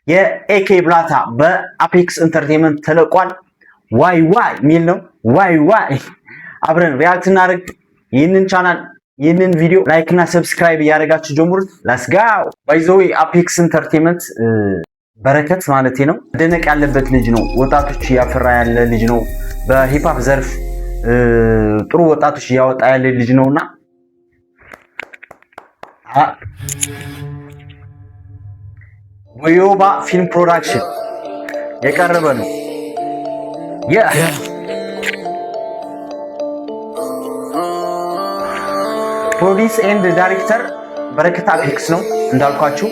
የኤኬ ብላታ በአፔክስ ኢንተርቴይንመንት ተለቋል። ዋይ ሚል ነው። ዋይ አብረን ሪአክት እናደርግ። ይህንን ቻናል ይህንን ቪዲዮ ላይክ እና ሰብስክራይብ እያደረጋችሁ ጀምሩት። ሌትስ ጎ ባይ ዘ ዌይ አፔክስ ኢንተርቴይንመንት በረከት ማለት ነው መደነቅ ያለበት ልጅ ነው። ወጣቶች እያፈራ ያለ ልጅ ነው። በሂፕሆፕ ዘርፍ ጥሩ ወጣቶች እያወጣ ያለ ልጅ ነውና ወዮባ ፊልም ፕሮዳክሽን የቀረበ ነው። ፕሮዲስ ኤንድ ዳይሬክተር በረከት አፔክስ ነው እንዳልኳችሁ።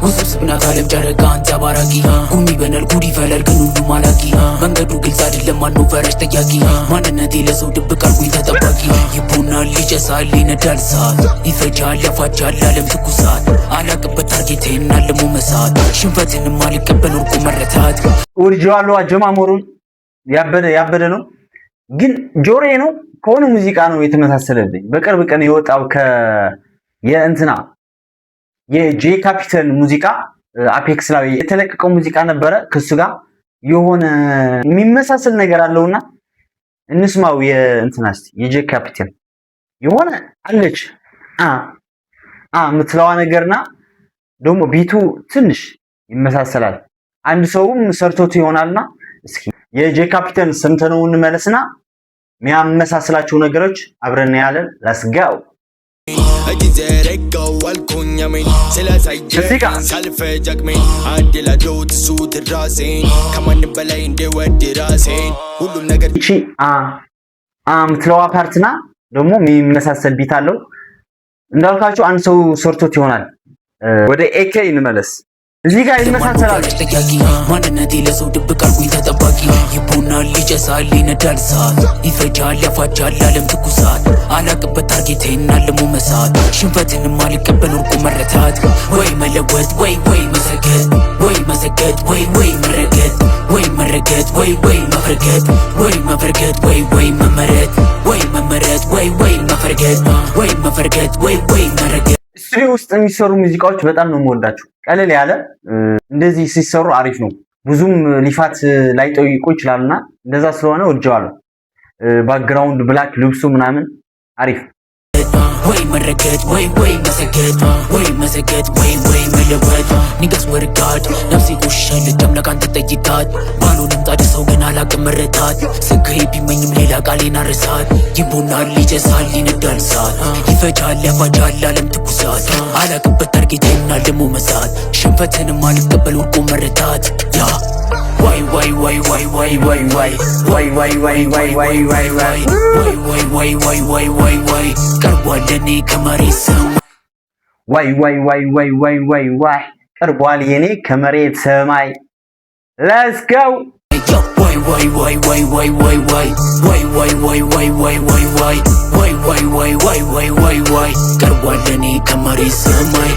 ውስብስብና ካለም ጨረቃ አንጸባራቂ ጉሚ በነል ጉድ ይፈላል ግን ሁሉ ማላቂ መንገዱ ግልጽ አይደለም ማነው ፈረሽ ጠያቂ ማንነቴ ለሰው ድብቅ አርጉኝ ተጠባቂ ይቦናል ይጨሳል ይነዳል እሳት ይፈጃል ያፋጃል ዓለም ትኩሳት አላቅበት ታርጌቴን አልሞ መሳት ሽንፈትንም አልቀበል ወርቁ መረታት ወርጃሎ አጀማመሩን ያበደ ነው ግን ጆሬ ነው ከሆነ ሙዚቃ ነው የተመሳሰለብኝ። በቅርብ ቀን የወጣው የእንትና የጄ ካፒታል ሙዚቃ አፔክስ ላይ የተለቀቀው ሙዚቃ ነበረ። ከሱ ጋር የሆነ የሚመሳሰል ነገር አለውና እንስማው። የእንትናስ የጄ ካፒታል የሆነ አለች ምትለዋ ነገርና ደግሞ ቢቱ ትንሽ ይመሳሰላል። አንድ ሰውም ሰርቶት ይሆናልና እስኪ የጄ ካፒታል ሰምተነው እንመለስና የሚያመሳስላቸው ነገሮች አብረን ያለን ሌትስ ጎ ምትለዋ ፓርትና ደግሞ የሚመሳሰል ቢት አለው እንዳልኳችሁ አንድ ሰው ሰርቶት ይሆናል። ወደ ኤኬ እንመለስ። እዚህ ጋር ይመሳሰላል። ማንነቴ ለሰው ድብቅ አርጉኝ ተጠባቂ ይቦናል ይጨሳል ይነዳል እሳት ይፈጃል ያፋጃል ዓለም ትኩሳት አላቅበት ታርጌቴን አልሞ መሳት ሽንፈትንም አልቀበል ወርቁ መረታት ወይ መለወጥ ወይ መሰገድ ወይ መሰገድ ወይ መረገጥ ወይ መረገጥ ወይ መፈርገጥ ወይ መፈርገጥ ወይ መመረት ወይ መመረት ወይ መፈርገጥ ወይ መፈርገጥ ወይ መረገጥ። ስቱዲዮ ውስጥ የሚሰሩ ሙዚቃዎች በጣም ነው የምወዳቸው። ቀለል ያለ እንደዚህ ሲሰሩ አሪፍ ነው። ብዙም ሊፋት ላይጠይቁ ይችላልና እንደዛ ስለሆነ ወድጀዋለሁ። ባክግራውንድ ብላክ ልብሱ ምናምን አሪፍ ወይ መረገጥ ወይ መሰገጥ ወይ መሰገጥ ወይ መለወጥ ንገስ ወርጋድ ነፍሴ ቆሻል ደምለቃን ተጠይታት ባሉንም ጣድ ሰው ግን አላቅም መረታት ስጋዬ ቢመኝም ሌላ ቃሌን አረሳት ይቦናል ይጨሳል ይነዳል እሳት ይፈጃል ያፋጃል ዓለም ትኩሳት አላቅበት ታርጌቴን አልሞ መሳት ሽንፈትንም አልቀበል ወርቁ መረታት ያ ቀርቧል የኔ ከመሬት ሰማይ ቀርቧል የኔ ከመሬት ሰማይ ሌትስ ጎ ቀርቧል የኔ ከመሬት ሰማይ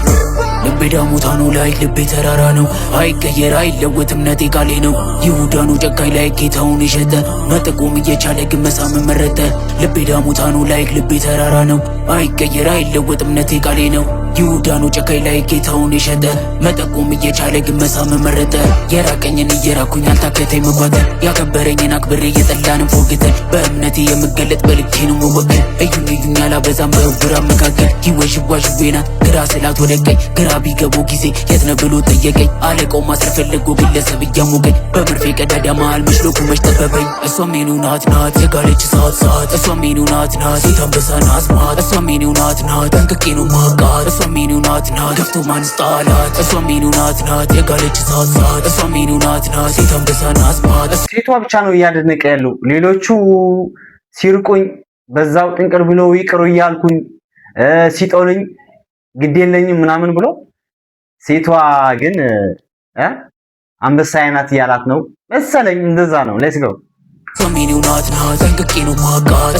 ልቤ ዳሞታ ነው ላይ ልቤ ተራራ ነው አይቀየር አይለወጥ እምነቴ ቃሌ ነው ይሁዳኑ ጨካኝ ላይ ጌታውን የሸጠ መጠቆም እየቻለ ግን መሳምን መረጠ ልቤ ዳሞታ ነው ላይ ልቤ ተራራ ነው አይቀየር አይለወጥ እምነቴ ቃሌ ነው ይሁዳኑ ጨካኝ ላይ ጌታውን የሸጠ መጠቆም እየቻለ ግን መሳምን መረጠ የራቀኝን እየራኩኝ አልታከተኝ መጓተል ያከበረኝን አክብሬ የጠላንም ፎግተል በእምነቴ የምገለጥ በልኬ ነው መወከል እዩኝ አላበዛም በውራ መካከል ይወሽዋሽዌና ግራ ስላት ወደ ቀኝ ግራ ቢገቡ ጊዜ የት ነው ብሎ ጠየቀኝ አለቀው ማስር ፈለጎ ግለሰብ እያሞገኝ በመርፌ ቀዳዳ መሃል መሽሎኩ መች ጠበበኝ እሷም የኔ ናት የጋለች ሰዓት እሷም የኔ ናት ሴት አንበሳ ናት ማት እሷም የኔ ናት ጠንቅቄ ነው ማቃት እሷም የኔ ናት ገፍቶ ማንስ ጣላት እሷም የኔ ናት የጋለች ሰዓት እሷም የኔ ናት ሴት አንበሳ ናት ማት ሴቷ ብቻ ነው እያደነቀ ያለው ሌሎቹ ሲርቁኝ በዛው ጥንቅር ብለው ይቅሩ እያልኩኝ ሲጠሉኝ ግድ የለኝም ምናምን ብሎ ሴቷ ግን አንበሳ አይናት ያላት ነው መሰለኝ እንደዛ ነው ሌትስ ጎ ሰሜኑ ናት ጠንቅቄ ነው ማቃት